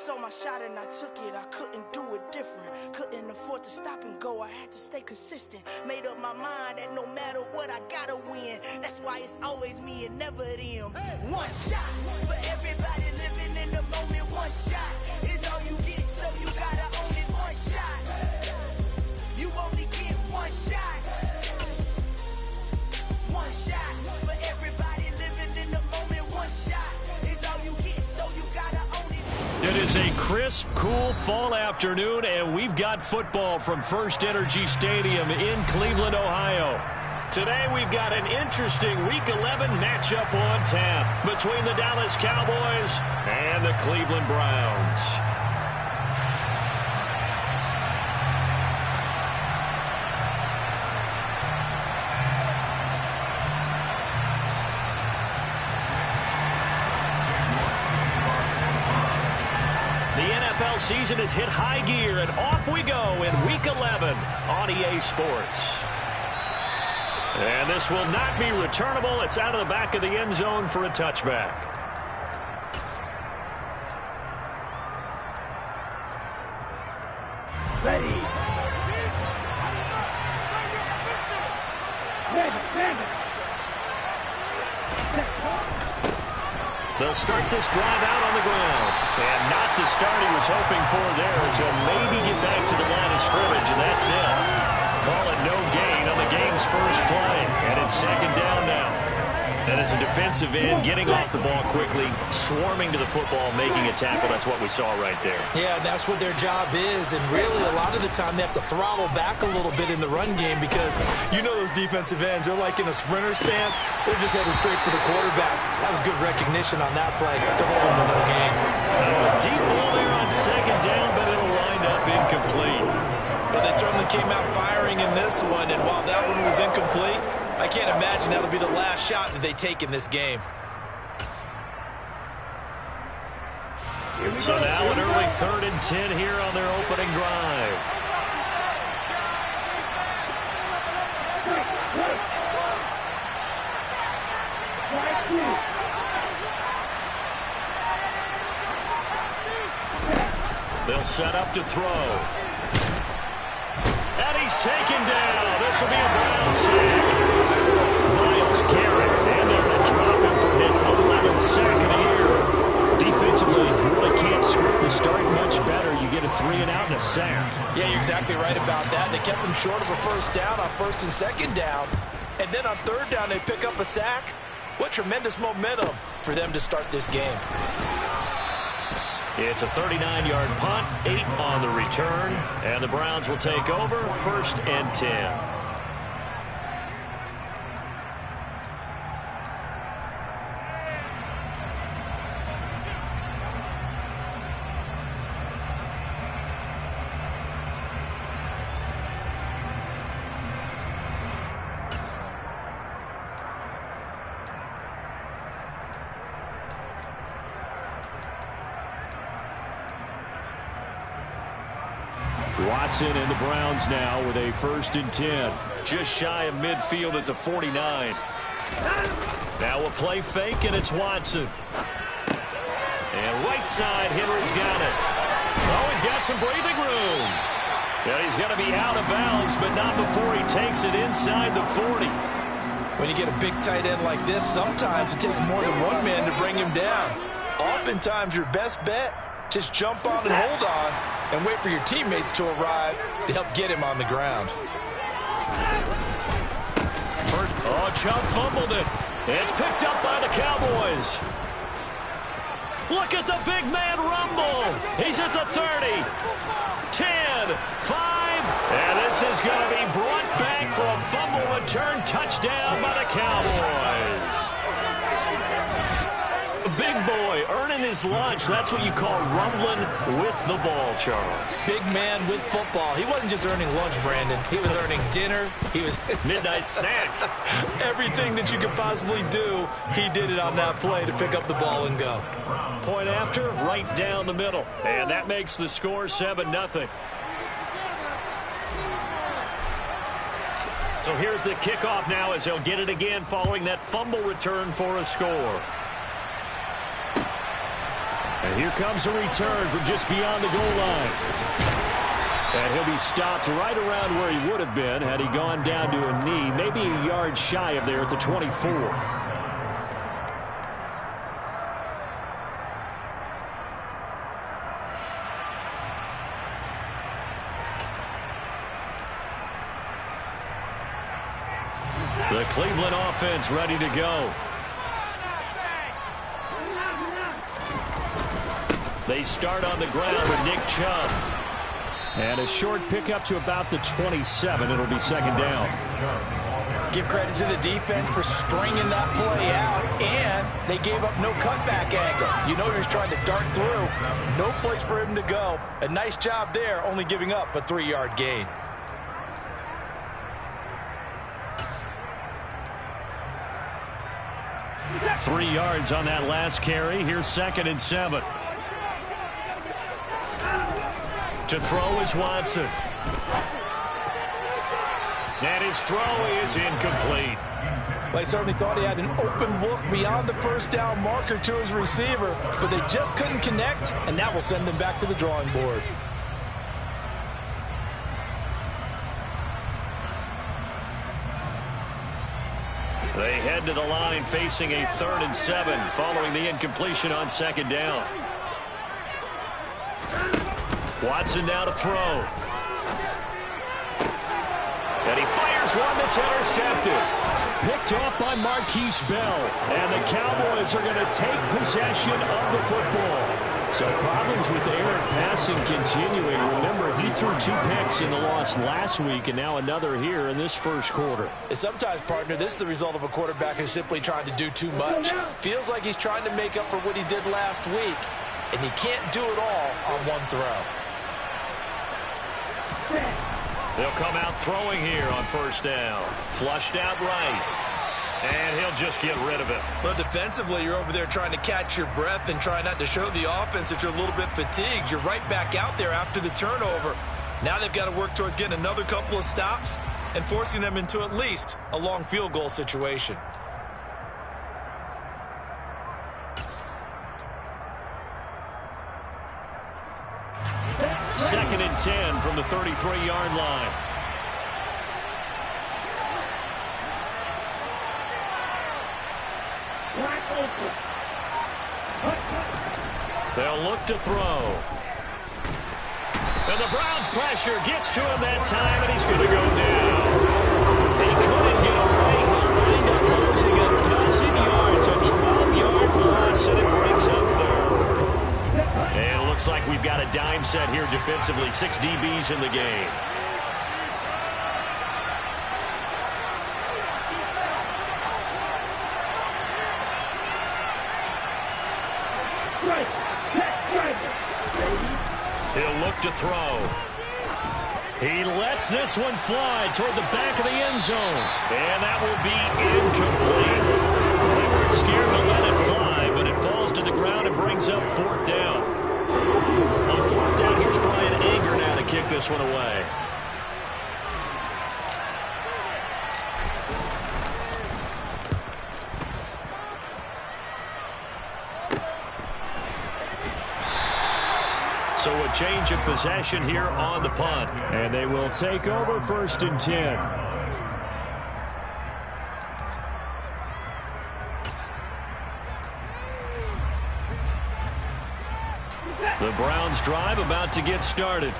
saw my shot and I took it. I couldn't do it different. Couldn't afford to stop and go. I had to stay consistent. Made up my mind that no matter what, I gotta win. That's why it's always me and never them. One shot for everybody living in the moment. One shot is all you get, so you gotta own it. One shot. You only get one shot. One shot for everybody living in the moment. One shot is all you get, so you gotta own it. It is a crisp, cool fall afternoon, and we've got football from First Energy Stadium in Cleveland, Ohio. Today we've got an interesting Week 11 matchup on tap between the Dallas Cowboys and the Cleveland Browns. NFL season has hit high gear, and off we go in Week 11 on EA Sports. And this will not be returnable. It's out of the back of the end zone for a touchback. Ready. They'll start this drive out on the ground. And not the start he was hoping for there, as he'll maybe get back to the line of scrimmage, and that's it. Call it no gain on the game's first play. And it's second down now. And as a defensive end, getting off the ball quickly, swarming to the football, making a tackle, that's what we saw right there. Yeah, that's what their job is, and really a lot of the time they have to throttle back a little bit in the run game because you know those defensive ends, they're like in a sprinter stance, they're just headed straight for the quarterback. That was good recognition on that play to hold them to no gain. Deep ball there on second down, but it'll wind up incomplete. Well, they certainly came out firing in this one, and while that one was incomplete, I can't imagine that'll be the last shot that they take in this game. So now an early 3rd and 10 here on their opening drive. They'll set up to throw. And he's taken down. This will be a Brown sack. Miles Garrett, and they're going to drop him for his 11th sack of the year. Defensively, you really can't script the start much better. You get a 3 and out and a sack. Yeah, you're exactly right about that. They kept him short of a first down on 1st and 2nd down. And then on 3rd down, they pick up a sack. What tremendous momentum for them to start this game. It's a 39-yard punt, 8 on the return, and the Browns will take over 1st and 10. Watson and the Browns now with a 1st and 10. Just shy of midfield at the 49. Now a play fake, and it's Watson. And right side, Henry's got it. Oh, he's got some breathing room. And he's going to be out of bounds, but not before he takes it inside the 40. When you get a big tight end like this, sometimes it takes more than one man to bring him down. Oftentimes, your best bet, just jump on and hold on and wait for your teammates to arrive to help get him on the ground. Oh, Chubb fumbled it. It's picked up by the Cowboys. Look at the big man rumble. He's at the 30, 10, 5, and this is going to be brought back for a fumble return touchdown by the Cowboys. Big boy earning his lunch. That's what you call rumbling with the ball, Charles. Big man with football. He wasn't just earning lunch, Brandon. He was earning dinner. He was midnight snack. Everything that you could possibly do, he did it on that play to pick up the ball and go. Point after, right down the middle. And that makes the score 7-0. So here's the kickoff now as he'll get it again following that fumble return for a score. And here comes a return from just beyond the goal line. And he'll be stopped right around where he would have been had he gone down to a knee, maybe a yard shy of there at the 24. The Cleveland offense ready to go. They start on the ground with Nick Chubb. And a short pickup to about the 27. It'll be second down. Give credit to the defense for stringing that play out, and they gave up no cutback angle. You know he was trying to dart through. No place for him to go. A nice job there, only giving up a 3-yard gain. Three yards on that last carry. Here's 2nd and 7. To throw is Watson. And his throw is incomplete. They certainly thought he had an open look beyond the first down marker to his receiver, but they just couldn't connect, and that will send them back to the drawing board. They head to the line facing a 3rd and 7 following the incompletion on 2nd down. Watson now to throw. And he fires one that's intercepted. Picked off by Marquise Bell. And the Cowboys are going to take possession of the football. So problems with Aaron passing continuing. Remember, he threw 2 picks in the loss last week and now another here in this first quarter. And sometimes, partner, this is the result of a quarterback who's simply trying to do too much. Feels like he's trying to make up for what he did last week, and he can't do it all on one throw. They'll come out throwing here on 1st down. Flushed out right. And he'll just get rid of it. Well, defensively, you're over there trying to catch your breath and try not to show the offense that you're a little bit fatigued. You're right back out there after the turnover. Now they've got to work towards getting another couple of stops and forcing them into at least a long field goal situation. Second and 10 from the 33-yard line. They'll look to throw. And the Browns' pressure gets to him that time, and he's going to go down. He couldn't get away. He'll wind up losing a dozen yards, a 12-yard loss, and it brings up 3rd. And it looks like we've got a dime set here defensively. 6 DBs in the game. He'll look to throw. He lets this one fly toward the back of the end zone. And that will be incomplete. They weren't scared to let it fly, but it falls to the ground and brings up 4th down. On 4th down, here's Brian Anger now to kick this one away. So a change of possession here on the punt. And they will take over 1st and 10. The Browns drive about to get started.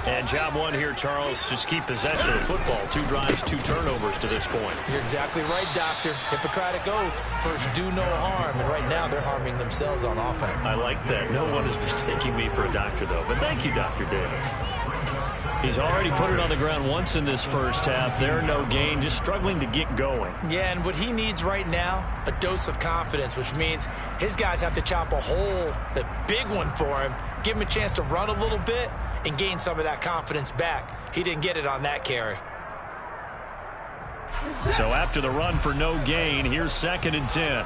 And job one here, Charles, just keep possession of the football. 2 drives, 2 turnovers to this point. You're exactly right, Doctor. Hippocratic oath. First, do no harm. And right now, they're harming themselves on offense. I like that. No one is mistaking me for a doctor, though. But thank you, Dr. Davis. He's already put it on the ground once in this first half. They're no gain, just struggling to get going. Yeah, and what he needs right now, a dose of confidence, which means his guys have to chop a hole, a big one for him, give him a chance to run a little bit, and gain some of that confidence back. He didn't get it on that carry. So after the run for no gain, here's 2nd and 10.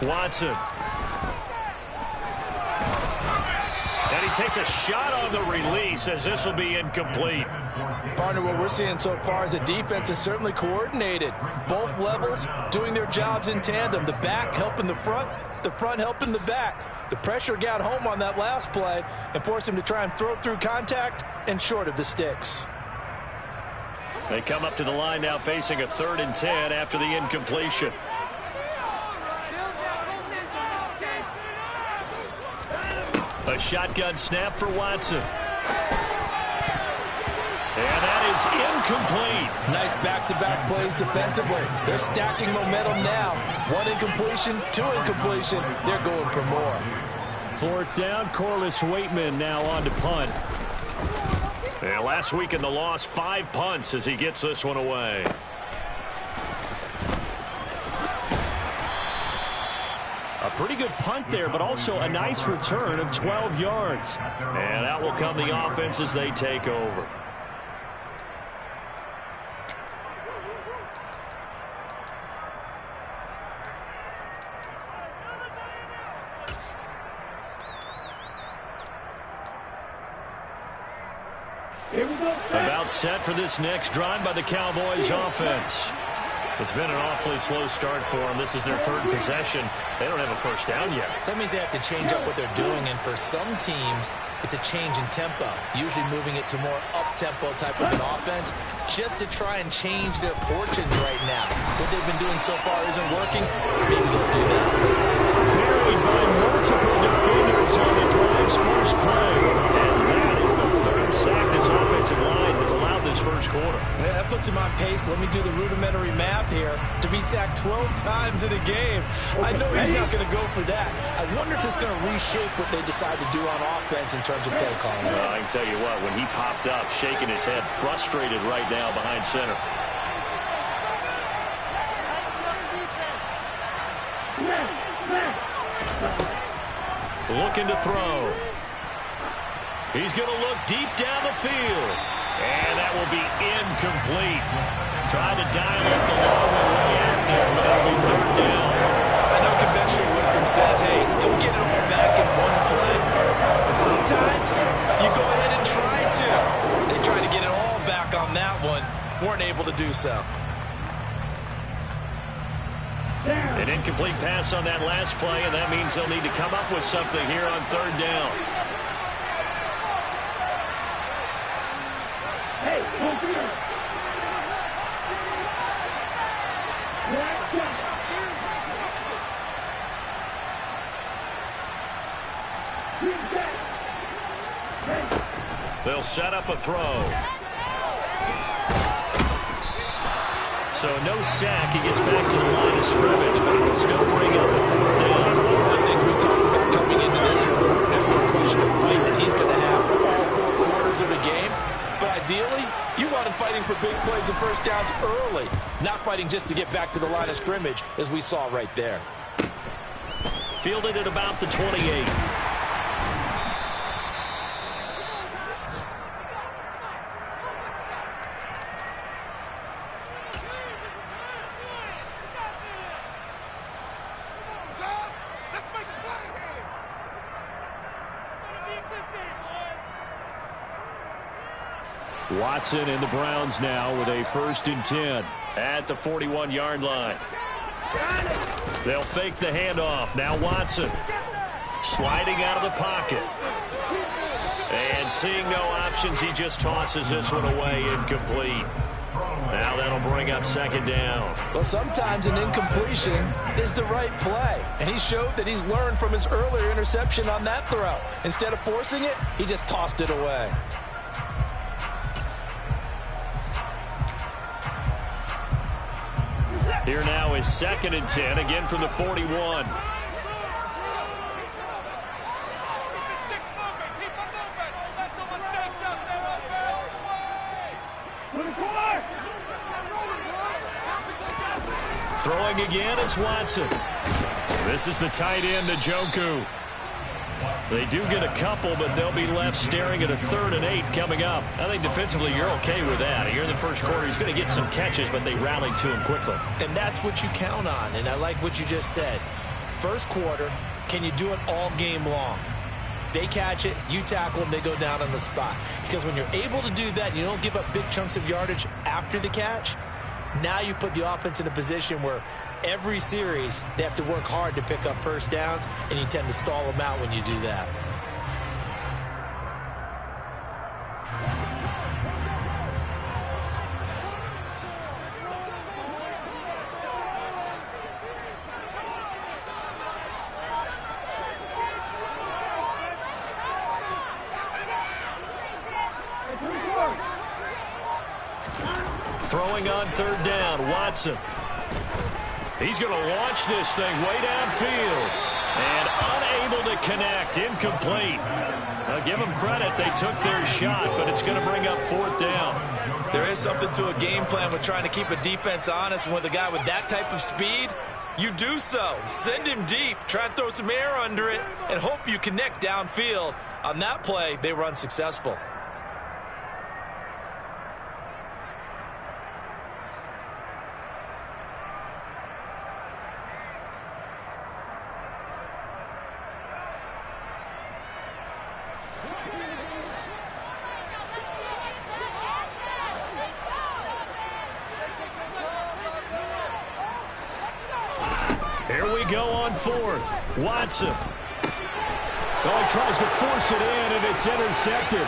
Watson. And he takes a shot on the release as this will be incomplete. Partner, what we're seeing so far is the defense is certainly coordinated. Both levels doing their jobs in tandem. The back helping the front helping the back. The pressure got home on that last play and forced him to try and throw through contact and short of the sticks. They come up to the line now facing a 3rd and 10 after the incompletion. A shotgun snap for Watson. And that is incomplete. Nice back-to-back plays defensively. They're stacking momentum now. 1 incompletion, 2 incompletion. They're going for more. 4th down, Corliss Waitman now on to punt. And last week in the loss, 5 punts as he gets this one away. A pretty good punt there, but also a nice return of 12 yards. And out will come the offense as they take over. About set for this next drive by the Cowboys offense. It's been an awfully slow start for them. This is their 3rd possession. They don't have a first down yet. So that means they have to change up what they're doing, and for some teams, it's a change in tempo, usually moving it to more up-tempo type of an offense, just to try and change their fortunes right now. What they've been doing so far isn't working. Maybe they'll do that. Buried by multiple defenders on the drive's first play. And that is the 3rd sack this offensive line has allowed this first quarter. Yeah, that puts him on pace. Let me do the rudimentary math here. To be sacked 12 times in a game, I know he's not going to go for that. I wonder if it's going to reshape what they decide to do on offense in terms of play calling. Well, I can tell you what, when he popped up, shaking his head, frustrated right now behind center. Looking to throw. He's going to look deep down the field. And that will be incomplete. Tried to dial up the long way out there, but it'll be 3rd down. I know conventional wisdom says, hey, don't get it all back in one play. But sometimes you go ahead and try to. They tried to get it all back on that one. Weren't able to do so. An incomplete pass on that last play, and that means they'll need to come up with something here on 3rd down. Hey, come here. They'll set up a throw. So no sack. He gets back to the line of scrimmage, but it will still bring up a 4th down. One of the things we talked about coming into this was a question of fight that he's going to have for all 4 quarters of the game. But ideally, you want him fighting for big plays and first downs early, not fighting just to get back to the line of scrimmage, as we saw right there. Fielded at about the 28. Watson and the Browns now with a 1st and 10 at the 41-yard line. They'll fake the handoff. Now Watson sliding out of the pocket. And seeing no options, he just tosses this one away, incomplete. Now that'll bring up 2nd down. Well, sometimes an incompletion is the right play. And he showed that he's learned from his earlier interception on that throw. Instead of forcing it, he just tossed it away. Here now is 2nd and 10, again from the 41. Throwing again, it's Watson. This is the tight end, Njoku. They do get a couple, but they'll be left staring at a 3rd and 8 coming up. I think defensively you're okay with that. Here in the first quarter, he's going to get some catches, but they rallied to him quickly. And that's what you count on, and I like what you just said. First quarter, can you do it all game long? They catch it, you tackle them, they go down on the spot. Because when you're able to do that, you don't give up big chunks of yardage after the catch. Now you put the offense in a position where every series they have to work hard to pick up first downs, and you tend to stall them out when you do that. Throwing on third down, Watson. He's going to launch this thing way downfield. And unable to connect, incomplete. Now give them credit, they took their shot, but it's going to bring up fourth down. There is something to a game plan with trying to keep a defense honest. And with a guy with that type of speed, you do so. Send him deep, try and throw some air under it, and hope you connect downfield. On that play, they were unsuccessful. Here we go on fourth. Watson. Oh, he tries to force it in, and it's intercepted.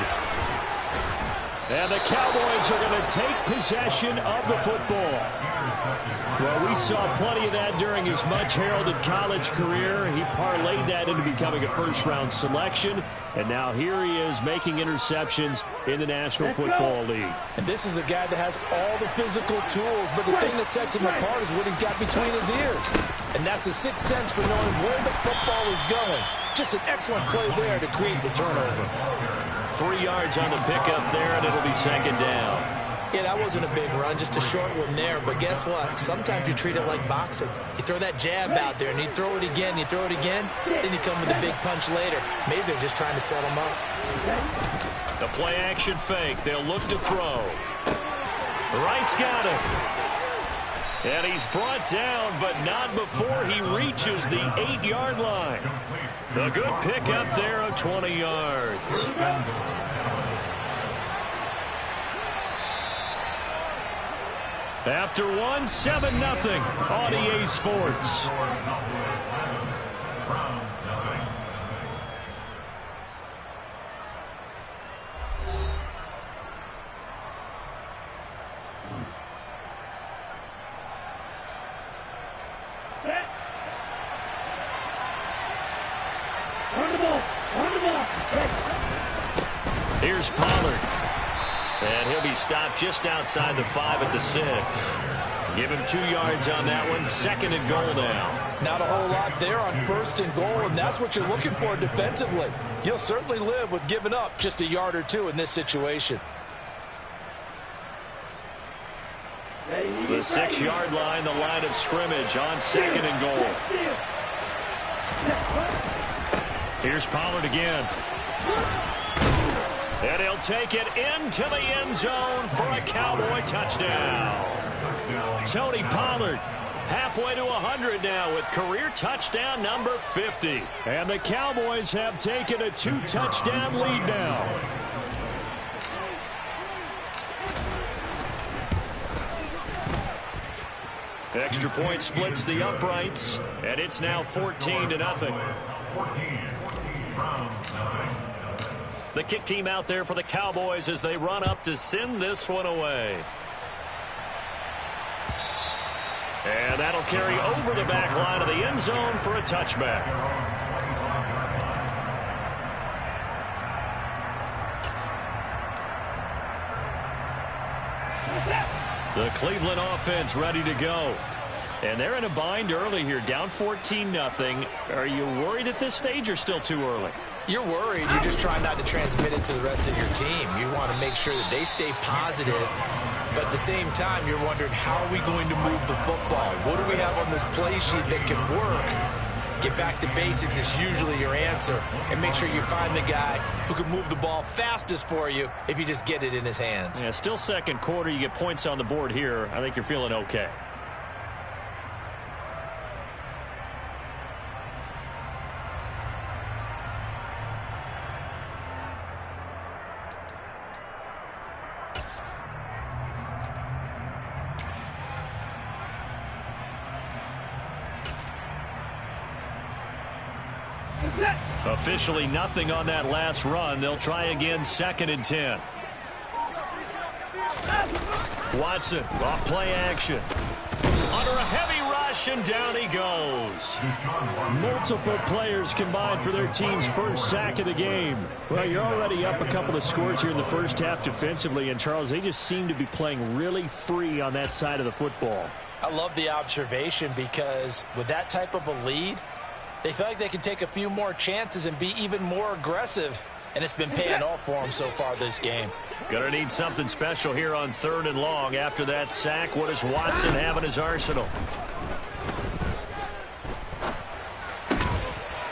And the Cowboys are going to take possession of the football. Well, we saw plenty of that during his much-heralded college career. He parlayed that into becoming a first-round selection, and now here he is making interceptions in the National Football League. And this is a guy that has all the physical tools, but the thing that sets him apart is what he's got between his ears. And that's the sixth sense for knowing where the football is going. Just an excellent play there to create the turnover. 3 yards on the pickup there, and it'll be second down. Yeah, that wasn't a big run, just a short one there. But guess what? Sometimes you treat it like boxing. You throw that jab out there, and you throw it again, you throw it again, then you come with a big punch later. Maybe they're just trying to set him up. The play-action fake. They'll look to throw. Wright's got it. And he's brought down, but not before he reaches the 8-yard line. A good pickup there of 20 yards. After one, 7-0 on EA Sports. Here's Pollard. And he'll be stopped just outside the 5 at the 6. Give him 2 yards on that one. Second and goal now. Not a whole lot there on first and goal, and that's what you're looking for defensively. You'll certainly live with giving up just a yard or two in this situation. The 6-yard line, the line of scrimmage on second and goal. Here's Pollard again. And he'll take it into the end zone for a Cowboy touchdown. Tony Pollard halfway to 100 now with career touchdown number 50. And the Cowboys have taken a 2-touchdown lead now. Extra point splits the uprights, and it's now 14-0. The kick team out there for the Cowboys as they run up to send this one away. And that'll carry over the back line of the end zone for a touchback. The Cleveland offense ready to go. And they're in a bind early here, down 14-0. Are you worried at this stage or still too early? You're worried. You're just trying not to transmit it to the rest of your team. You want to make sure that they stay positive. But at the same time, you're wondering, how are we going to move the football? What do we have on this play sheet that can work? Get back to basics is usually your answer. And make sure you find the guy who can move the ball fastest for you if you just get it in his hands. Yeah, still second quarter. You get points on the board here. I think you're feeling okay. Officially nothing on that last run. They'll try again, 2nd and 10. Watson, off play action. Under a heavy rush, and down he goes. Multiple players combined for their team's first sack of the game. Well, you're already up a couple of scores here in the first half defensively, and Charles, they just seem to be playing really free on that side of the football. I love the observation because with that type of a lead, they feel like they can take a few more chances and be even more aggressive, and it's been paying off for them so far this game. Gonna need something special here on 3rd and long. After that sack, what does Watson have in his arsenal?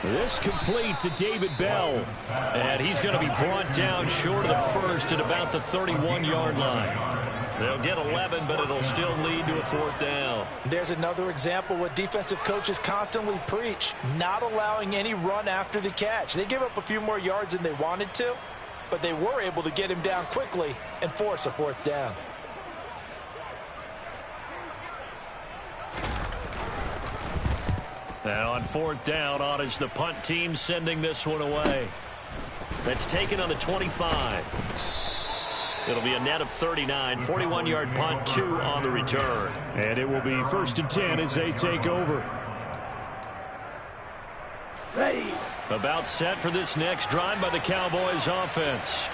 This complete to David Bell. And he's going to be brought down short of the first at about the 31-yard line. They'll get 11, but it'll still lead to a 4th down. There's another example what defensive coaches constantly preach, not allowing any run after the catch. They give up a few more yards than they wanted to, but they were able to get him down quickly and force a 4th down. And on 4th down, on is the punt team sending this one away. That's taken on the 25. It'll be a net of 39, 41-yard punt, 2 on the return. And it will be 1st and 10 as they take over. Ready. About set for this next drive by the Cowboys offense.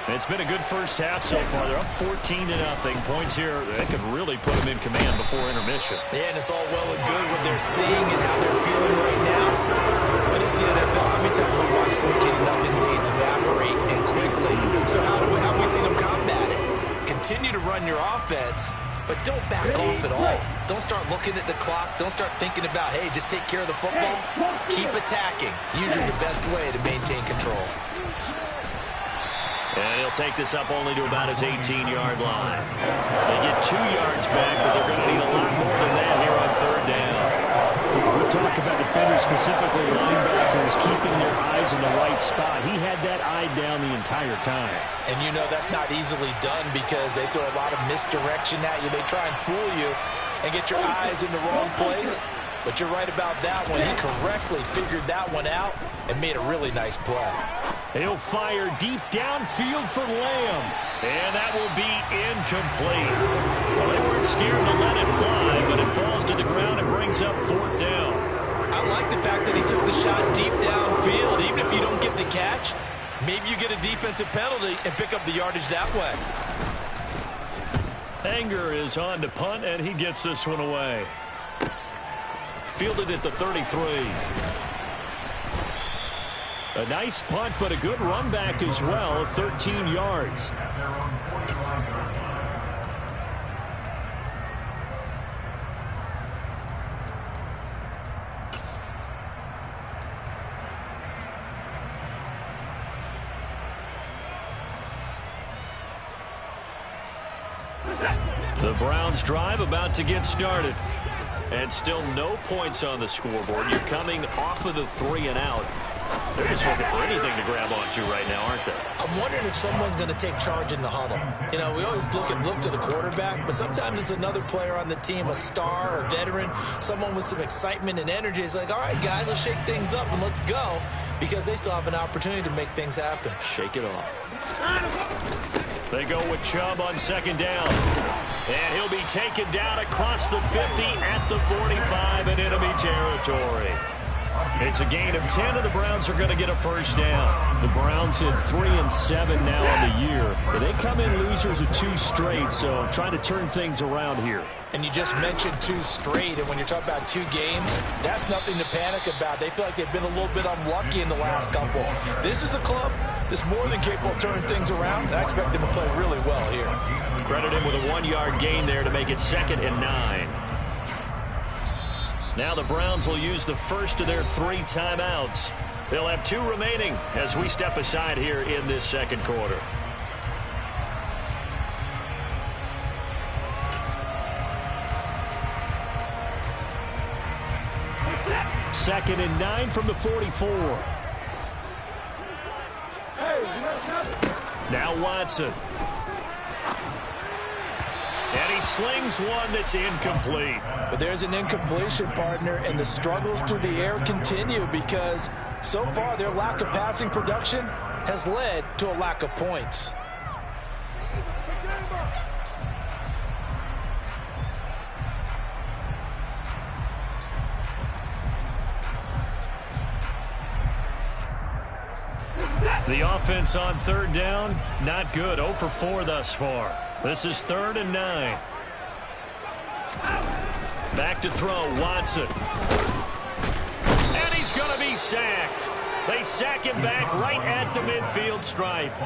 It's been a good first half so far. They're up 14-0. Points here, they could really put them in command before intermission. Yeah, and it's all well and good what they're seeing and how they're feeling right now. But it's the NFL. How many times we watch 14-0 leads evaporate and quickly? So how have we seen them combat it? Continue to run your offense, but don't back off at all. Don't start looking at the clock. Don't start thinking about, hey, just take care of the football. Keep attacking. Usually the best way to maintain control. And he'll take this up only to about his 18-yard line. They get 2 yards back, but they're going to need a lot more than that here on 3rd down. We'll talk about defenders, specifically linebackers, keeping their eyes in the right spot. He had that eye down the entire time. And you know that's not easily done because they throw a lot of misdirection at you. They try and fool you and get your eyes in the wrong place. But you're right about that one. He correctly figured that one out and made a really nice play. He'll fire deep downfield for Lamb. And that will be incomplete. Well, they weren't scared to let it fly, but it falls to the ground and brings up 4th down. I like the fact that he took the shot deep downfield. Even if you don't get the catch, maybe you get a defensive penalty and pick up the yardage that way. Anger is on to punt, and he gets this one away. Fielded at the 33. A nice punt, but a good run back as well, 13 yards. The Browns drive about to get started. And still no points on the scoreboard. You're coming off of the 3 and out. They're just looking for anything to grab onto right now, aren't they? I'm wondering if someone's going to take charge in the huddle. You know, we always look to the quarterback, but sometimes it's another player on the team, a star, a veteran, someone with some excitement and energy. It's like, all right, guys, let's shake things up and let's go, because they still have an opportunity to make things happen. Shake it off. They go with Chubb on 2nd down. And he'll be taken down across the 50 at the 45 in enemy territory. It's a gain of 10, and the Browns are going to get a 1st down. The Browns at 3-7 now on the year. They come in losers of 2 straight, so trying to turn things around here. And you just mentioned 2 straight, and when you're talking about 2 games, that's nothing to panic about. They feel like they've been a little bit unlucky in the last couple. This is a club that's more than capable of turning things around, and I expect them to play really well here. Credit him with a 1-yard gain there to make it 2nd and 9. Now the Browns will use the first of their 3 timeouts. They'll have 2 remaining as we step aside here in this 2nd quarter. Second and 9 from the 44. Now Watson. And he slings one that's incomplete. But there's an incompletion, partner, and the struggles through the air continue because So far, their lack of passing production has led to a lack of points. The offense on third down, not good. 0 for 4 thus far. This is 3rd and 9. Back to throw, Watson. And he's going to be sacked. They sack him back right at the midfield stripe.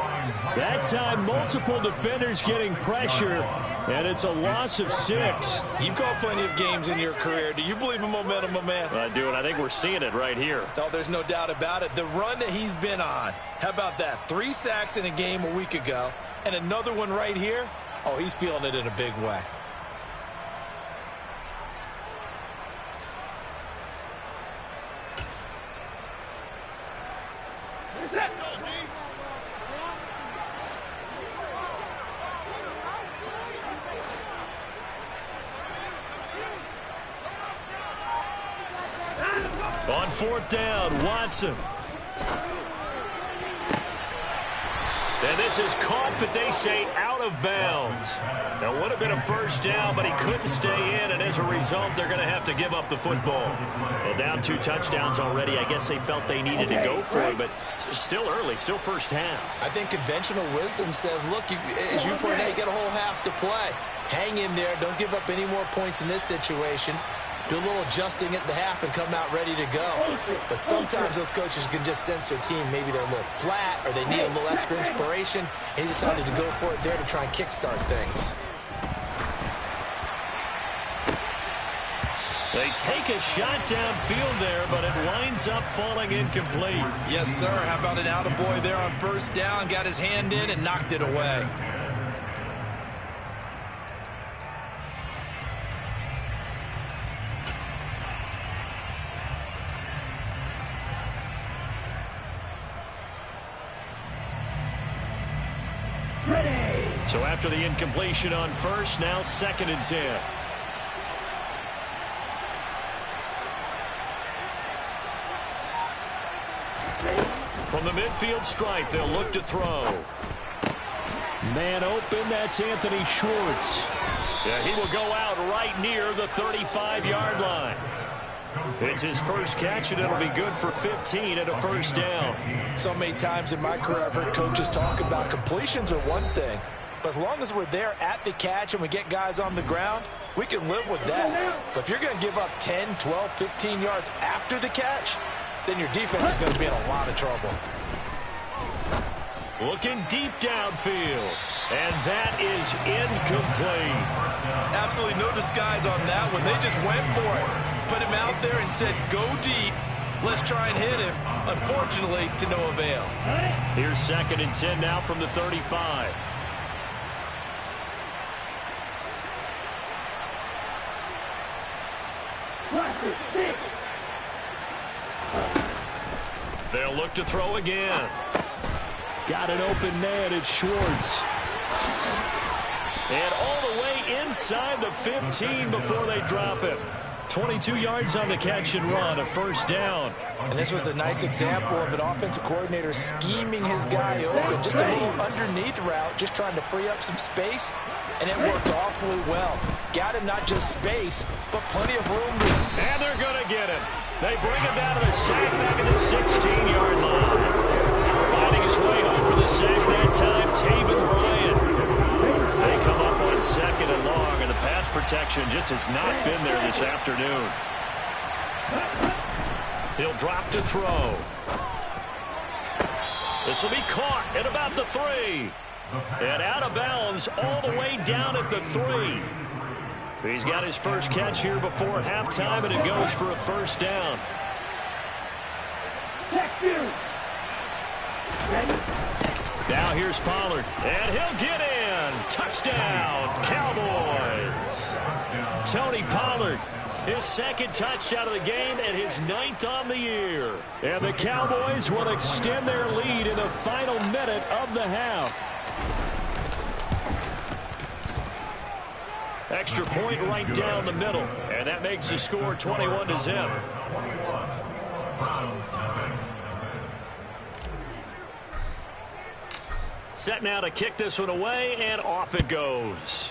That time, multiple defenders getting pressure, and it's a loss of 6. You've called plenty of games in your career. Do you believe in momentum, my man? I do, and I think we're seeing it right here. Oh, there's no doubt about it. The run that he's been on, how about that? 3 sacks in a game a week ago, and another one right here. Oh, he's feeling it in a big way. On 4th down, Watson. And this is caught, but they say out of bounds. That would have been a first down, but he couldn't stay in, and as a result, they're going to have to give up the football. Well, down 2 touchdowns already. I guess they felt they needed to go for it, but still early, still first half. I think conventional wisdom says, look, as you point out, you got a whole half to play. Hang in there. Don't give up any more points in this situation. Do a little adjusting at the half and come out ready to go. But sometimes those coaches can just sense their team. Maybe they're a little flat or they need a little extra inspiration. And he decided to go for it there to try and kickstart things. They take a shot downfield there, but it winds up falling incomplete. Yes, sir. How about an attaboy there on first down? Got his hand in and knocked it away. So after the incompletion on first, now 2nd and 10. From the midfield stripe, they'll look to throw. Man open, that's Anthony Schwartz. Yeah, he will go out right near the 35-yard line. It's his first catch, and it'll be good for 15 and a first down. So many times in my career, I've heard coaches talk about completions are one thing. But as long as we're there at the catch and we get guys on the ground, we can live with that. But if you're going to give up 10, 12, 15 yards after the catch, then your defense is going to be in a lot of trouble. Looking deep downfield, and that is incomplete. Absolutely no disguise on that one. They just went for it. Put him out there and said, go deep. Let's try and hit him. Unfortunately, to no avail. Here's 2nd and 10 now from the 35. They'll look to throw again. Got an open man, it's Schwartz. And all the way inside the 15 before they drop him. 22 yards on the catch and run, a first down. And this was a nice example of an offensive coordinator scheming his guy open. Just a little underneath route, just trying to free up some space. And it worked awfully well. Got him not just space, but plenty of room. And they're going to get him. They bring him down to the sack back at the 16-yard line. Finding his way home for the sack that time, Taven Bryan. They come up on 2nd and long, and the pass protection just has not been there this afternoon. He'll drop to throw. This will be caught at about the 3. And out of bounds all the way down at the 3. He's got his first catch here before halftime, and it goes for a first down. Now here's Pollard, and he'll get in. Touchdown, Cowboys. Tony Pollard, his 2nd touchdown of the game and his 9th on the year. And the Cowboys will extend their lead in the final minute of the half. Extra point right down the middle, and that makes the score 21-0. Set now to kick this one away, and off it goes.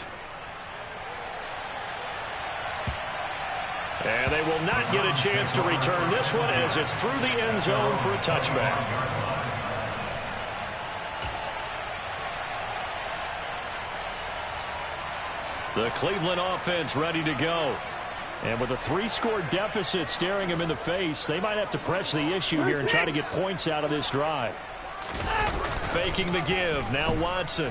And they will not get a chance to return this one as it's through the end zone for a touchback. The Cleveland offense ready to go. And with a 3-score deficit staring them in the face, they might have to press the issue here and try to get points out of this drive. Faking the give. Now Watson.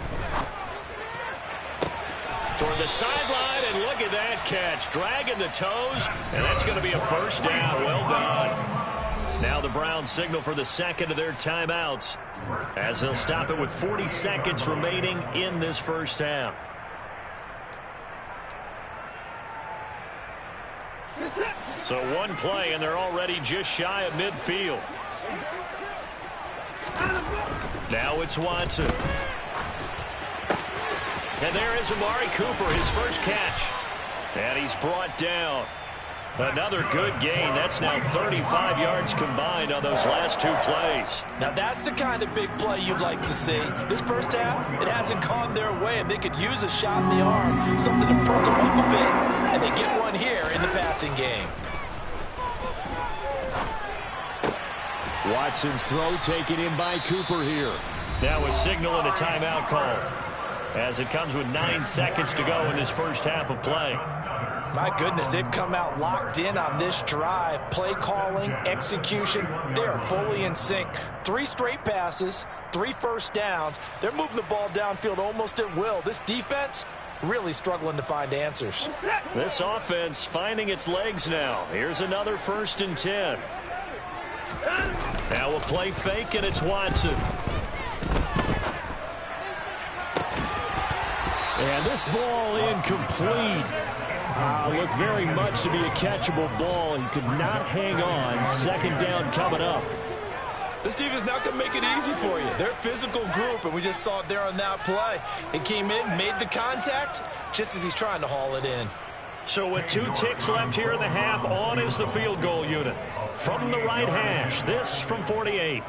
Toward the sideline, and look at that catch. Dragging the toes, and that's going to be a first down. Well done. Now the Browns signal for the second of their timeouts as they'll stop it with 40 seconds remaining in this first half. So one play, and they're already just shy of midfield. Now it's Watson. And there is Amari Cooper, his first catch. And he's brought down. Another good gain. That's now 35 yards combined on those last 2 plays. Now that's the kind of big play you'd like to see. This first half, it hasn't gone their way, and they could use a shot in the arm, something to perk them up a bit, and they get one here in the passing game. Watson's throw taken in by Cooper here. Now a signal and a timeout call as it comes with 9 seconds to go in this first half of play. My goodness, they've come out locked in on this drive. Play calling, execution, they are fully in sync. 3 straight passes, 3 first downs. They're moving the ball downfield almost at will. This defense really struggling to find answers. This offense finding its legs now. Here's another 1st and 10. Now a play fake, and it's Watson. And this ball incomplete. Looked very much to be a catchable ball. He could not hang on. Second down coming up. This defense not going to make it easy for you. They're a physical group, and we just saw it there on that play. It came in, made the contact, just as he's trying to haul it in. So with 2 ticks left here in the half, on is the field goal unit. From the right hash, this from 48.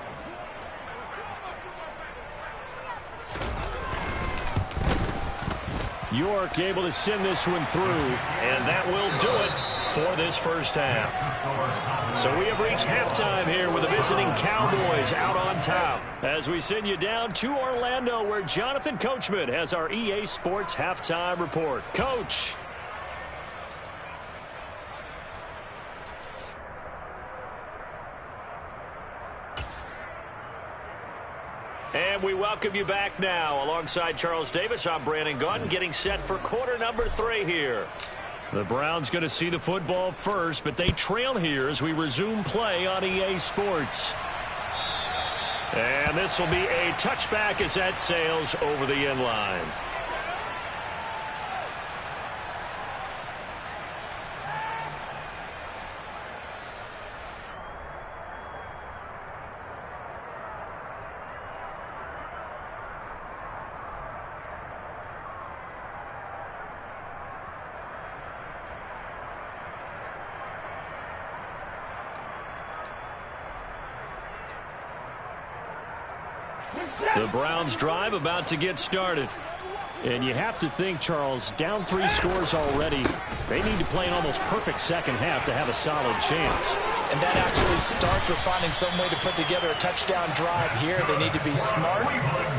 York able to send this one through. And that will do it for this first half. So we have reached halftime here with the visiting Cowboys out on top. As we send you down to Orlando, where Jonathan Coachman has our EA Sports halftime report. Coach. And we welcome you back now. Alongside Charles Davis, I'm Brandon Gaudin, getting set for quarter number 3 here. The Browns going to see the football first, but they trail here as we resume play on EA Sports. And this will be a touchback as that sails over the end line. The Browns drive about to get started. And you have to think, Charles, down 3 scores already. They need to play an almost perfect second half to have a solid chance. And that actually starts with finding some way to put together a touchdown drive here. They need to be smart,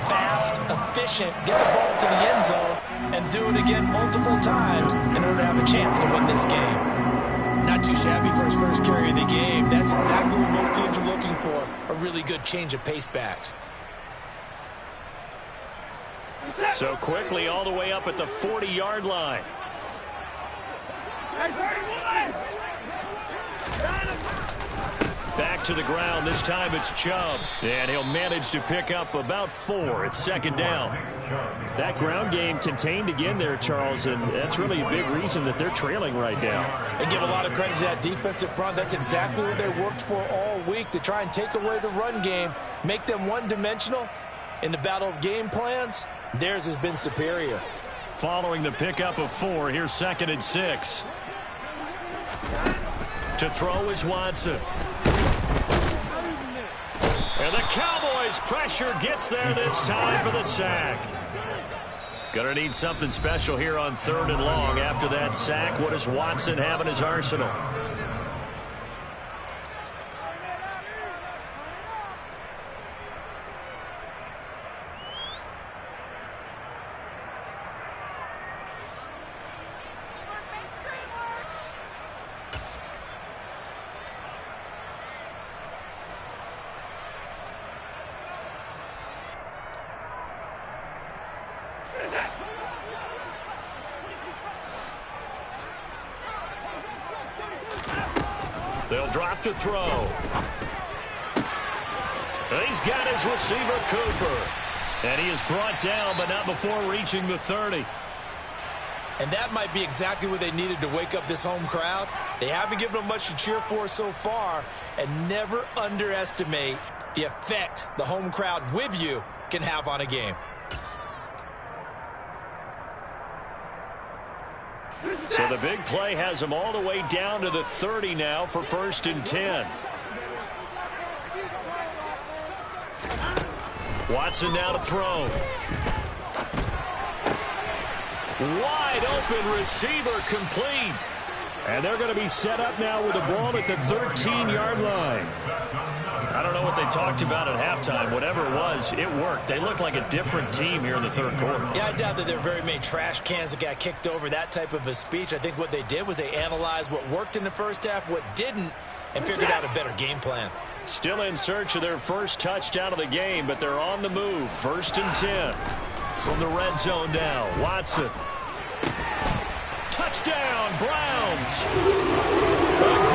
fast, efficient, get the ball to the end zone, and do it again multiple times in order to have a chance to win this game. Not too shabby for his first carry of the game. That's exactly what most teams are looking for, a really good change of pace back. So quickly all the way up at the 40-yard line. Back to the ground. This time it's Chubb. And he'll manage to pick up about 4. It's second down. That ground game contained again there, Charles, and that's really a big reason that they're trailing right now. They give a lot of credit to that defensive front. That's exactly what they worked for all week, to try and take away the run game, make them one-dimensional. In the battle of game plans, theirs has been superior. Following the pickup of 4, here's second and 6. To throw is Watson. And the Cowboys' pressure gets there this time for the sack. Gonna need something special here on 3rd and long. After that sack, what does Watson have in his arsenal? They'll drop to throw. He's got his receiver, Cooper. And he is brought down, but not before reaching the 30. And that might be exactly what they needed to wake up this home crowd. They haven't given them much to cheer for so far. And never underestimate the effect the home crowd with you can have on a game. So the big play has them all the way down to the 30 now for 1st and 10. Watson now to throw. Wide open receiver, complete. And they're going to be set up now with the ball at the 13-yard line. I don't know what they talked about at halftime. Whatever it was, it worked. They look like a different team here in the 3rd quarter. Yeah, I doubt that there are very many trash cans that got kicked over, that type of a speech. I think what they did was they analyzed what worked in the first half, what didn't, and figured out a better game plan. Still in search of their first touchdown of the game, but they're on the move. 1st and 10 from the red zone now. Watson. Touchdown, Browns. A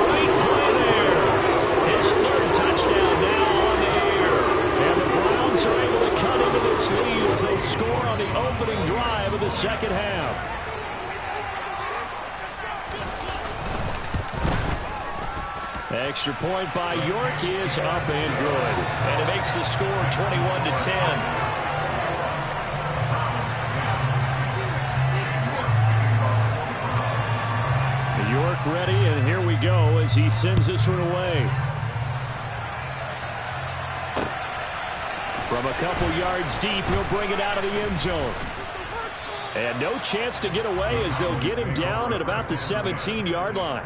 great play there. His 3rd touchdown now on the air. And the Browns are able to cut into this lead as they score on the opening drive of the 2nd half. Extra point by York is up and good. And it makes the score 21-10. York ready, and here we go as he sends this one away. From a couple yards deep, he'll bring it out of the end zone. And no chance to get away as they'll get him down at about the 17-yard line.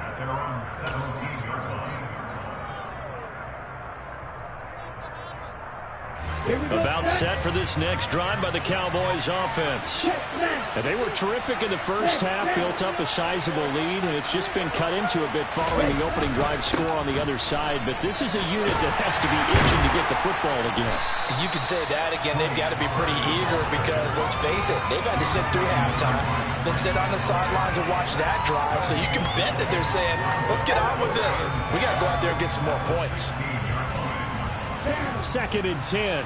About set for this next drive by the Cowboys offense. And they were terrific in the first half, built up a sizable lead, and it's just been cut into a bit following the opening drive score on the other side. But this is a unit that has to be itching to get the football again. You could say that again. They've got to be pretty eager because, let's face it, they've had to sit through halftime, then sit on the sidelines and watch that drive. So you can bet that they're saying, let's get on with this. We got to go out there and get some more points. 2nd and 10.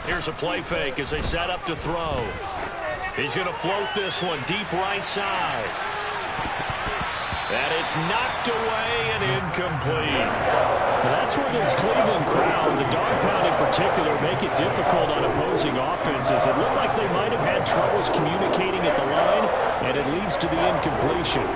Here's a play fake as they set up to throw. He's going to float this one deep right side. And it's knocked away and incomplete. That's where this Cleveland crowd, the dog pound in particular, make it difficult on opposing offenses. It looked like they might have had troubles communicating at the line, and it leads to the incompletion.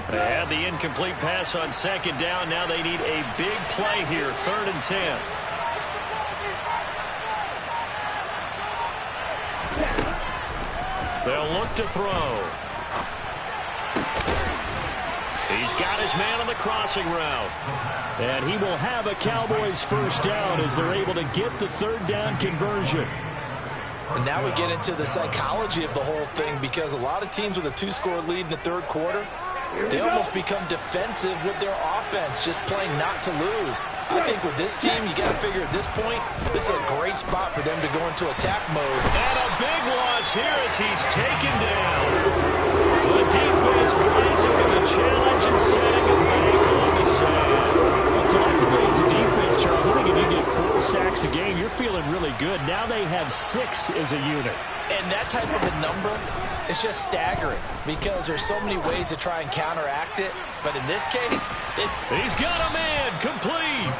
They had the incomplete pass on 2nd down. Now they need a big play here, 3rd and 10. They'll look to throw. He's got his man on the crossing route. And he will have a Cowboys first down as they're able to get the 3rd down conversion. And now we get into the psychology of the whole thing, because a lot of teams with a 2-score lead in the 3rd quarter, they almost become defensive with their offense, just playing not to lose. I think with this team, you got to figure at this point, this is a great spot for them to go into attack mode. And a big loss here as he's taken down. The defense rising to the challenge and setting a bank on the side. Collectively as a defense, Charles, I think if you get 4 sacks a game, you're feeling really good. Now they have 6 is a unit. And that type of a number is just staggering because there's so many ways to try and counteract it. But in this case, he's got a man complete.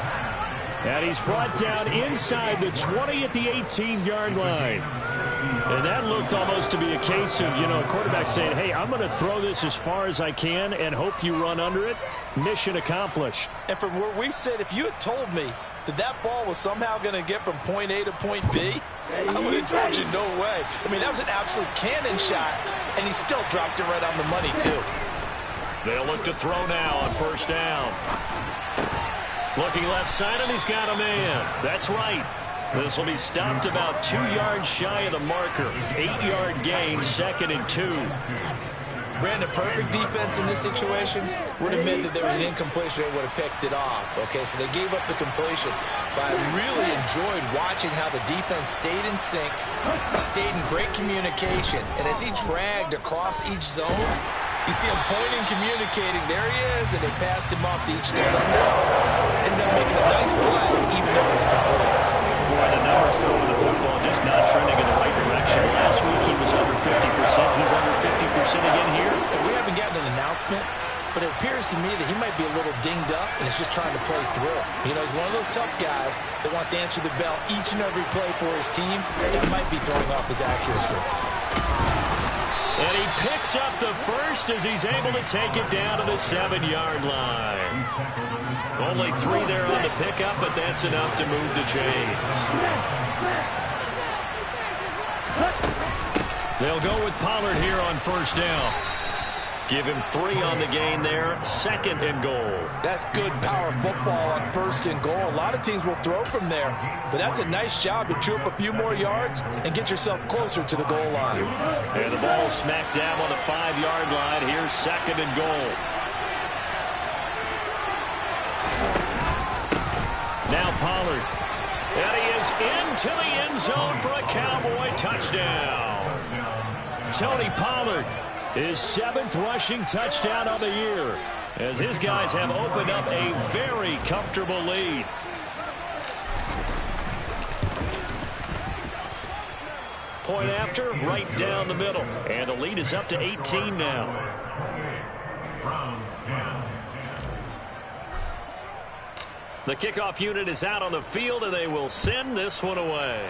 And he's brought down inside the 20 at the 18-yard line. And that looked almost to be a case of, a quarterback saying, hey, I'm going to throw this as far as I can and hope you run under it. Mission accomplished. And from where we sit, if you had told me that ball was somehow going to get from point A to point B, I would have told you no way. I mean, that was an absolute cannon shot, and he still dropped it right on the money, too. They'll look to throw now on first down. Looking left side, and he's got a man. That's right. This will be stopped about 2 yards shy of the marker. 8-yard gain, 2nd and 2. Brandon, perfect defense in this situation would have meant that there was an incompletion. They would have picked it off. Okay, so they gave up the completion. But I really enjoyed watching how the defense stayed in sync, stayed in great communication. And as he dragged across each zone, you see him pointing, communicating. There he is, and they passed him off to each defender. Ended up making a nice play, even though it was complete. Boy, the numbers throwing the football just not trending in the right direction. Last week he was under 50%. He's under 50% again here. And we haven't gotten an announcement, but it appears to me that he might be a little dinged up and is just trying to play through. He's one of those tough guys that wants to answer the bell each and every play for his team. That might be throwing off his accuracy. And he picks up the first as he's able to take it down to the 7-yard line. Only 3 there on the pickup, but that's enough to move the chains. They'll go with Pollard here on first down. Give him 3 on the gain there. 2nd and goal. That's good power football on 1st and goal. A lot of teams will throw from there, but that's a nice job to chew up a few more yards and get yourself closer to the goal line. And the ball smack dab on the 5-yard line. Here's 2nd and goal. Now Pollard. And he is into the end zone for a Cowboy touchdown. Tony Pollard, his 7th rushing touchdown of the year, as his guys have opened up a very comfortable lead. Point after, right down the middle. And the lead is up to 18 now. The kickoff unit is out on the field, and they will send this one away.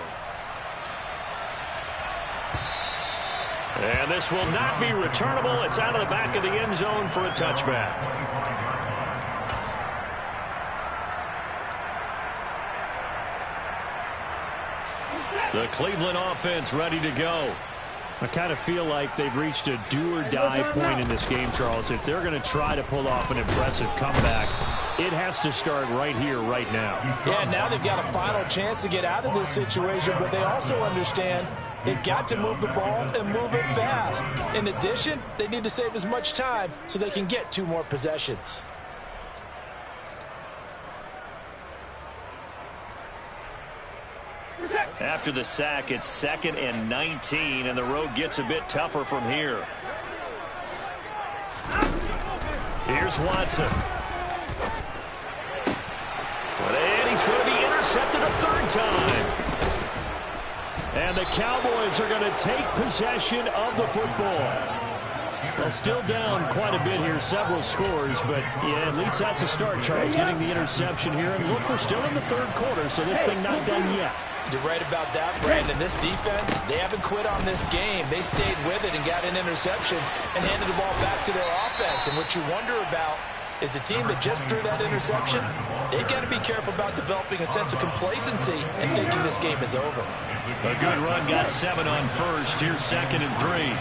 And this will not be returnable. It's out of the back of the end zone for a touchback. The Cleveland offense ready to go. I kind of feel like they've reached a do-or-die point in this game, Charles. If they're going to try to pull off an impressive comeback, it has to start right here, right now. Yeah, now they've got a final chance to get out of this situation, but they also understand they've got to move the ball and move it fast. In addition, they need to save as much time so they can get 2 more possessions. After the sack, it's 2nd and 19, and the road gets a bit tougher from here. Here's Watson. And he's going to be intercepted a 3rd time. And the Cowboys are going to take possession of the football. Well, still down quite a bit here, several scores, but yeah, at least that's a start, Charles, getting the interception here. And look, we're still in the 3rd quarter, so this thing not done yet. You're right about that, Brandon. This defense, they haven't quit on this game. They stayed with it and got an interception and handed the ball back to their offense. And what you wonder about is the team that just threw that interception, they got to be careful about developing a sense of complacency and thinking this game is over. A good run, got 7 on first. Here's 2nd and 3.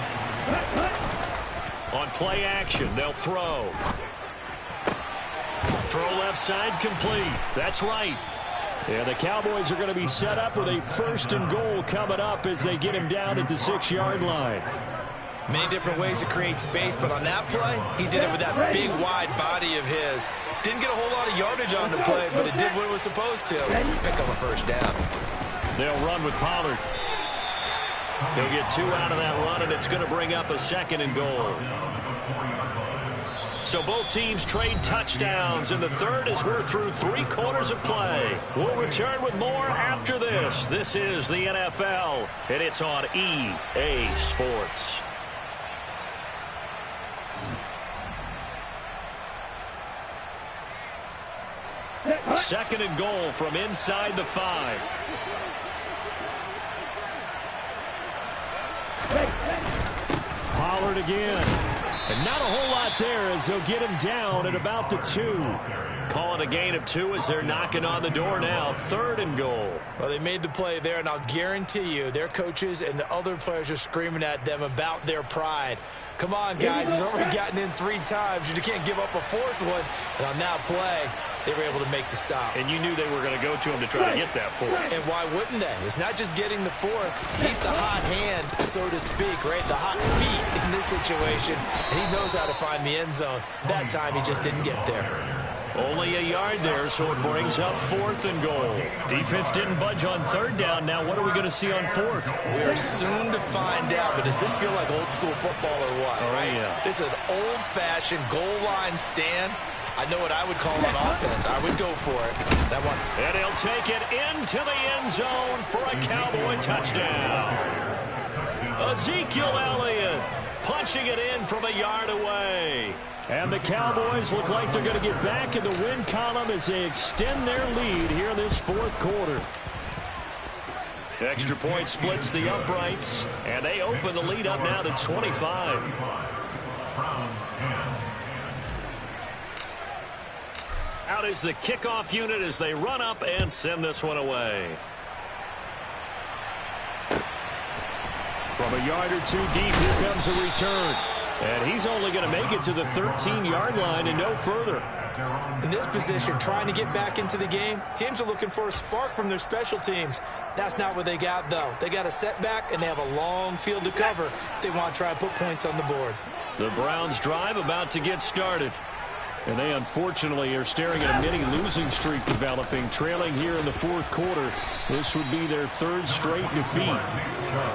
On play action, they'll throw. Throw left side, complete. That's right. Yeah, the Cowboys are going to be set up with a 1st and goal coming up as they get him down at the 6-yard line. Many different ways to create space, but on that play, he did it with that big, wide body of his. Didn't get a whole lot of yardage on the play, but it did what it was supposed to. Pick up a 1st down. They'll run with Pollard. He'll get 2 out of that run, and it's going to bring up a 2nd and goal. So both teams trade touchdowns, and the third as we're through 3 quarters of play. We'll return with more after this. This is the NFL, and it's on EA Sports. Second and goal from inside the 5. Pollard again. And not a whole lot there as they'll get him down at about the 2. Calling a gain of 2 as they're knocking on the door now. Third and goal. Well, they made the play there, and I'll guarantee you their coaches and the other players are screaming at them about their pride. Come on, guys. He's already gotten in 3 times. You can't give up a 4th one. And on that play, they were able to make the stop. And you knew they were going to go to him to try to get that 4th. And why wouldn't they? It's not just getting the 4th. He's the hot hand, so to speak, right? The hot feet in this situation. And he knows how to find the end zone. That time, he just didn't get there. Only a yard there, so it brings up 4th and goal. Defense didn't budge on 3rd down. Now what are we going to see on 4th? We are soon to find out, but does this feel like old school football or what? Oh, right? Yeah. This is an old-fashioned goal line stand. I know what I would call on offense. I would go for it. That one. And he'll take it into the end zone for a Cowboy touchdown. Ezekiel Elliott punching it in from a yard away. And the Cowboys look like they're going to get back in the win column as they extend their lead here in this 4th quarter. The extra point splits the uprights, and they open the lead up now to 25. Out is the kickoff unit as they run up and send this one away. From a yard or 2 deep, here comes a return. And he's only going to make it to the 13-yard line and no further. In this position, trying to get back into the game, teams are looking for a spark from their special teams. That's not what they got, though. They got a setback, and they have a long field to cover if they want to try and put points on the board. The Browns' drive about to get started. And they, unfortunately, are staring at a mini-losing streak developing, trailing here in the 4th quarter. This would be their 3rd straight defeat.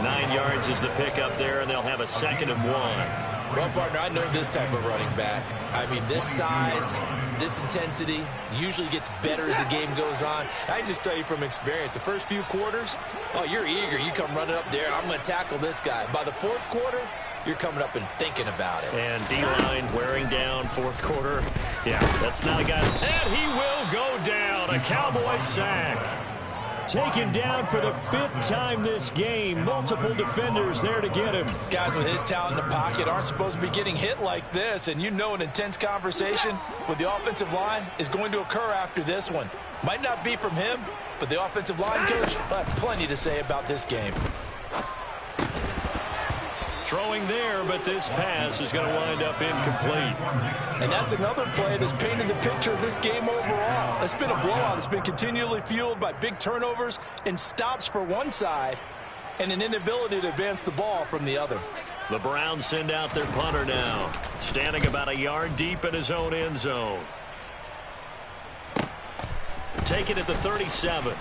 9 yards is the pickup there, and they'll have a 2nd and 1. Well, partner, I know this type of running back. I mean, this size, this intensity usually gets better as the game goes on. I can just tell you from experience, the first few quarters, oh, you're eager. You come running up there, I'm going to tackle this guy. By the 4th quarter, you're coming up and thinking about it. And D-line wearing down 4th quarter. Yeah, that's not a guy. And he will go down. A Cowboy sack. Taken down for the 5th time this game. Multiple defenders there to get him. Guys with his talent in the pocket aren't supposed to be getting hit like this. And you know an intense conversation with the offensive line is going to occur after this one. Might not be from him, but the offensive line coach will have plenty to say about this game. Throwing there, but this pass is going to wind up incomplete. And that's another play that's painted the picture of this game overall. It's been a blowout. It's been continually fueled by big turnovers and stops for one side and an inability to advance the ball from the other. The Browns send out their punter now, standing about a yard deep in his own end zone. Take it at the 37.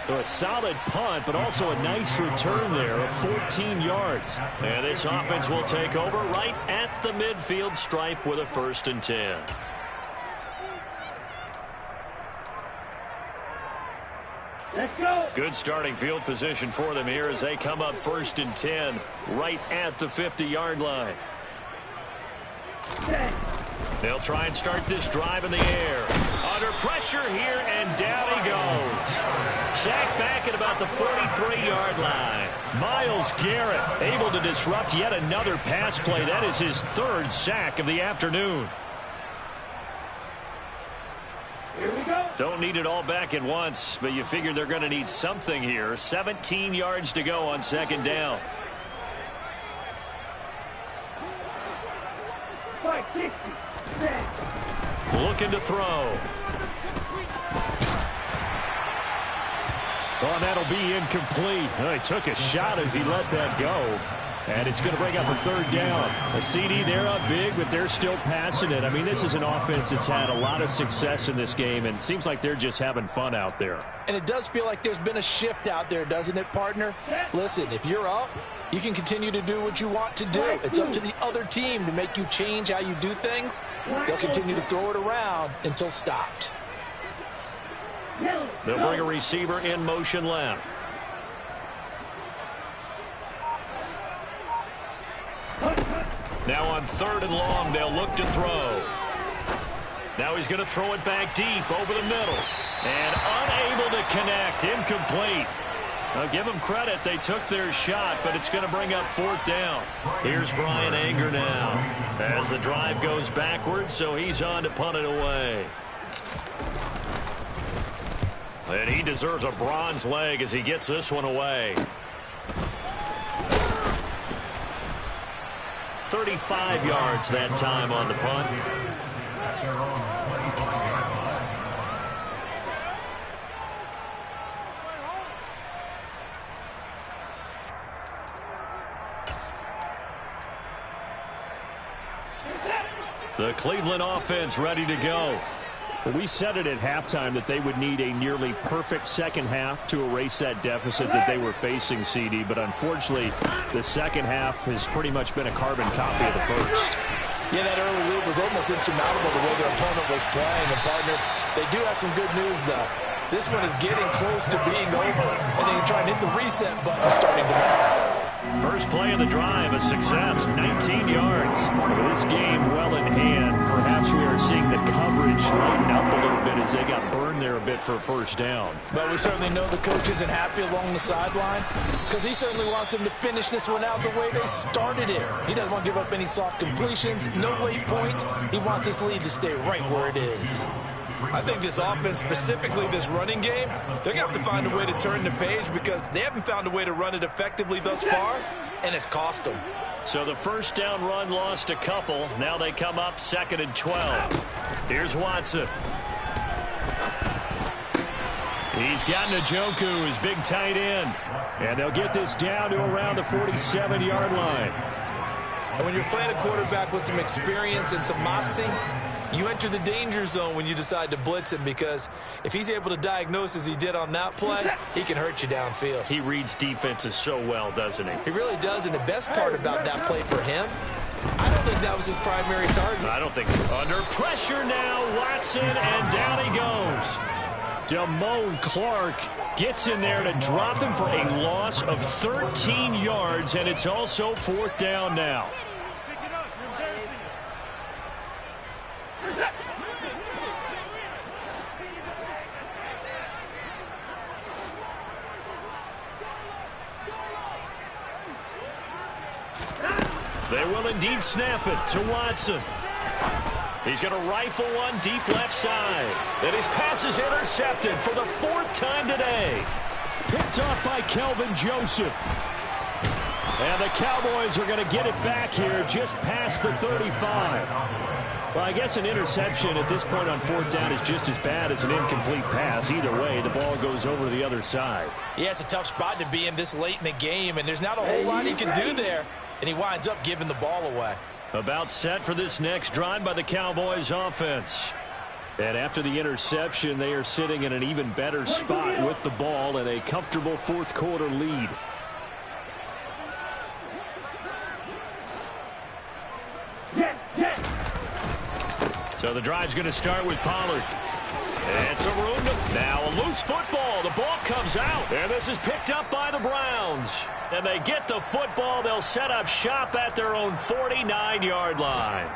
So a solid punt, but also a nice return there of 14 yards. And this offense will take over right at the midfield stripe with a 1st and 10. Let's go. Good starting field position for them here as they come up 1st and 10 right at the 50-yard line. They'll try and start this drive in the air. Under pressure here, and down he goes. Sacked back at about the 43-yard line. Myles Garrett able to disrupt yet another pass play. That is his 3rd sack of the afternoon. Here we go. Don't need it all back at once, but you figure they're going to need something here. 17 yards to go on 2nd down. 560. Looking to throw. Oh, that'll be incomplete. He took a shot as he let that go. And it's going to bring up a third down. A CD, they're up big, but they're still passing it. I mean, this is an offense that's had a lot of success in this game, and it seems like they're just having fun out there. And it does feel like there's been a shift out there, doesn't it, partner? Listen, if you're up, you can continue to do what you want to do. It's up to the other team to make you change how you do things. They'll continue to throw it around until stopped. They'll bring a receiver in motion left. Now on 3rd and long, they'll look to throw. Now he's going to throw it back deep over the middle. And unable to connect. Incomplete. I'll give them credit. They took their shot, but it's going to bring up 4th down. Here's Brian Anger now as the drive goes backwards, so he's on to punt it away. And he deserves a bronze leg as he gets this one away. 35 yards that time on the punt. The Cleveland offense ready to go. Well, we said it at halftime that they would need a nearly perfect second half to erase that deficit that they were facing, CD. But unfortunately, the second half has pretty much been a carbon copy of the first. Yeah, that early lead was almost insurmountable the way their opponent was playing. And, partner, they do have some good news, though. This one is getting close to being over, and they can try and hit the reset button starting tomorrow. First play of the drive, a success, 19 yards. With this game well in hand, perhaps we are seeing the coverage lighten up a little bit as they got burned there a bit for a first down. But we certainly know the coach isn't happy along the sideline because he certainly wants them to finish this one out the way they started it. He doesn't want to give up any soft completions, no late points. He wants this lead to stay right where it is. I think this offense, specifically this running game, they're going to have to find a way to turn the page because they haven't found a way to run it effectively thus far, and it's cost them. So the first down run lost a couple. Now they come up 2nd and 12. Here's Watson. He's got Njoku, his big tight end. And they'll get this down to around the 47-yard line. And when you're playing a quarterback with some experience and some moxie, you enter the danger zone when you decide to blitz him because if he's able to diagnose as he did on that play, he can hurt you downfield. He reads defenses so well, doesn't he? He really does, and the best part about that play for him, I don't think that was his primary target. I don't think so. Under pressure now, Watson, and down he goes. Damone Clark gets in there to drop him for a loss of 13 yards, and it's also 4th down now. They will indeed snap it to Watson. He's going to rifle one deep left side. And his pass is intercepted for the 4th time today. Picked off by Kelvin Joseph. And the Cowboys are going to get it back here just past the 35. Well, I guess an interception at this point on 4th down is just as bad as an incomplete pass. Either way, the ball goes over to the other side. Yeah, it's a tough spot to be in this late in the game, and there's not a whole lot he can do there. And he winds up giving the ball away. About set for this next drive by the Cowboys offense. And after the interception, they are sitting in an even better spot with the ball and a comfortable 4th quarter lead. So the drive's going to start with Pollard. It's a room to now a loose football. The ball comes out. And this is picked up by the Browns. And they get the football. They'll set up shop at their own 49-yard line.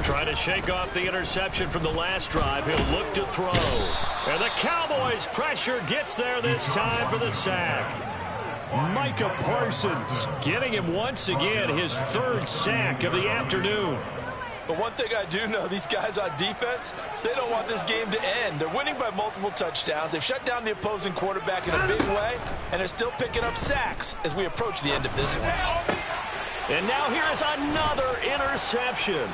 Trying to shake off the interception from the last drive. He'll look to throw. And the Cowboys' pressure gets there this time for the sack. Micah Parsons getting him once again his 3rd sack of the afternoon. But one thing I do know, these guys on defense, they don't want this game to end. They're winning by multiple touchdowns. They've shut down the opposing quarterback in a big way, and they're still picking up sacks as we approach the end of this one. And now here is another interception.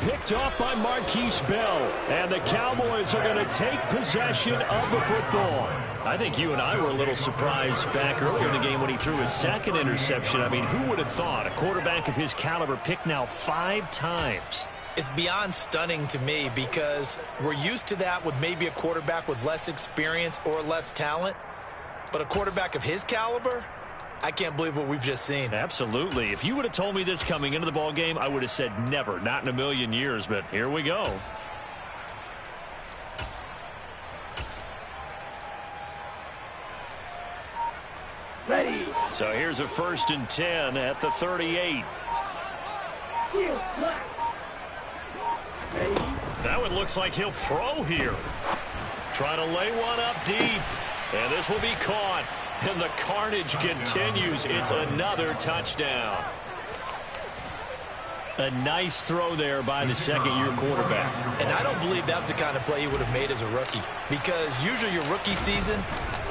Picked off by Marquise Bell. And the Cowboys are going to take possession of the football. I think you and I were a little surprised back earlier in the game when he threw his second interception. I mean, who would have thought a quarterback of his caliber picked now 5 times? It's beyond stunning to me because we're used to that with maybe a quarterback with less experience or less talent. But a quarterback of his caliber, I can't believe what we've just seen. Absolutely. If you would have told me this coming into the ball game, I would have said never, not in a million years. But here we go. Ready. So here's a 1st and 10 at the 38. That one looks like he'll throw here. Trying to lay one up deep. And this will be caught. And the carnage continues. It's another touchdown. A nice throw there by the second-year quarterback. And I don't believe that was the kind of play he would have made as a rookie. Because usually your rookie season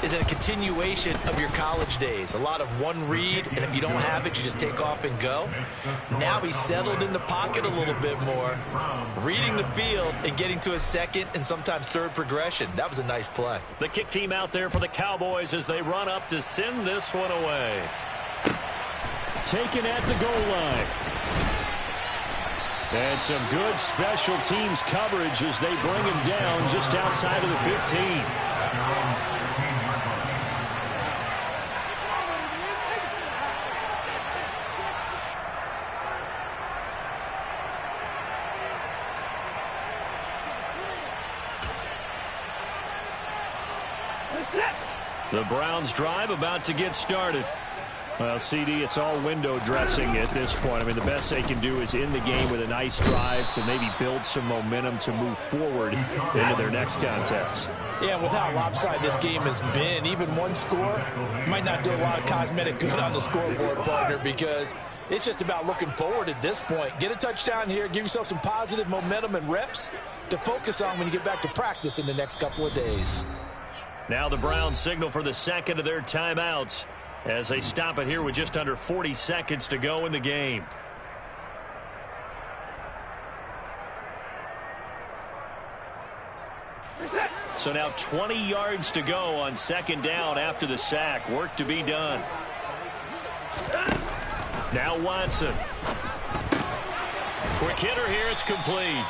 is a continuation of your college days. A lot of one read, and if you don't have it, you just take off and go. Now he's settled in the pocket a little bit more, reading the field and getting to a second and sometimes third progression. That was a nice play. The kick team out there for the Cowboys as they run up to send this one away. Taken at the goal line. And some good special teams coverage as they bring him down just outside of the 15. The Browns drive about to get started. Well, CD, it's all window dressing at this point. I mean, the best they can do is end the game with a nice drive to maybe build some momentum to move forward into their next contest. Yeah, with how lopsided this game has been, even one score might not do a lot of cosmetic good on the scoreboard, partner, because it's just about looking forward at this point. Get a touchdown here, give yourself some positive momentum and reps to focus on when you get back to practice in the next couple of days. Now the Browns signal for the second of their timeouts as they stop it here with just under 40 seconds to go in the game. So now 20 yards to go on second down after the sack. Work to be done. Now Watson. Quick hitter here. It's complete.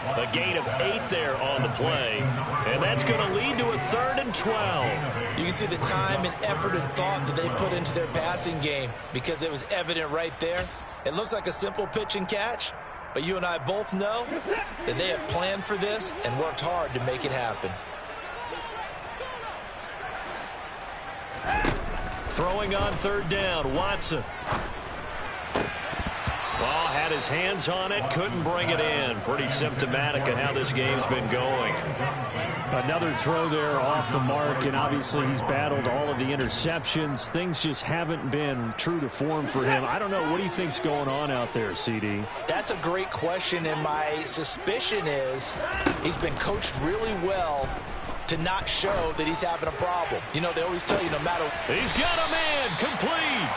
A gain of 8 there on the play. And that's going to lead to a 3rd and 12. You can see the time and effort and thought that they put into their passing game because it was evident right there. It looks like a simple pitch and catch, but you and I both know that they have planned for this and worked hard to make it happen. Throwing on 3rd down, Watson. Well, had his hands on it, couldn't bring it in. Pretty symptomatic of how this game's been going. Another throw there off the mark, and obviously he's battled all of the interceptions. Things just haven't been true to form for him. I don't know. What do you think's going on out there, CD? That's a great question, and my suspicion is he's been coached really well to not show that he's having a problem. You know, they always tell you no matter. He's got a man, complete.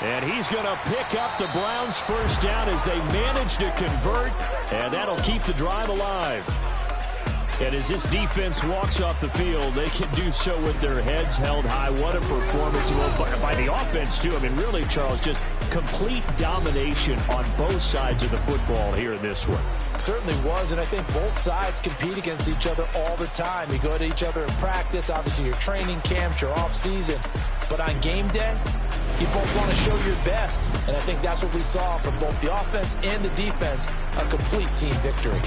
And he's going to pick up the Browns' first down as they manage to convert, and that'll keep the drive alive. And as this defense walks off the field, they can do so with their heads held high. What a performance by the offense, too. I mean, really, Charles, just complete domination on both sides of the football here in this one. Certainly was, and I think both sides compete against each other all the time. You go to each other in practice, obviously your training camps, your off-season. But on game day, you both want to show your best, and I think that's what we saw from both the offense and the defense, a complete team victory.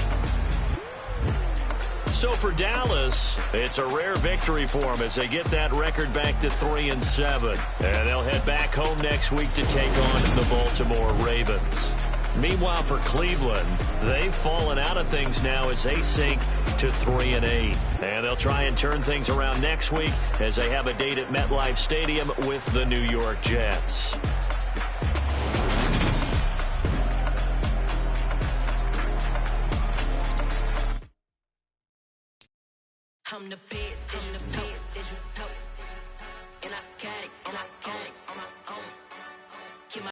So for Dallas, it's a rare victory for them as they get that record back to 3-7. And they'll head back home next week to take on the Baltimore Ravens. Meanwhile, for Cleveland, they've fallen out of things now as they sink to 3-8. And they'll try and turn things around next week as they have a date at MetLife Stadium with the New York Jets. I'm the best, I'm the best,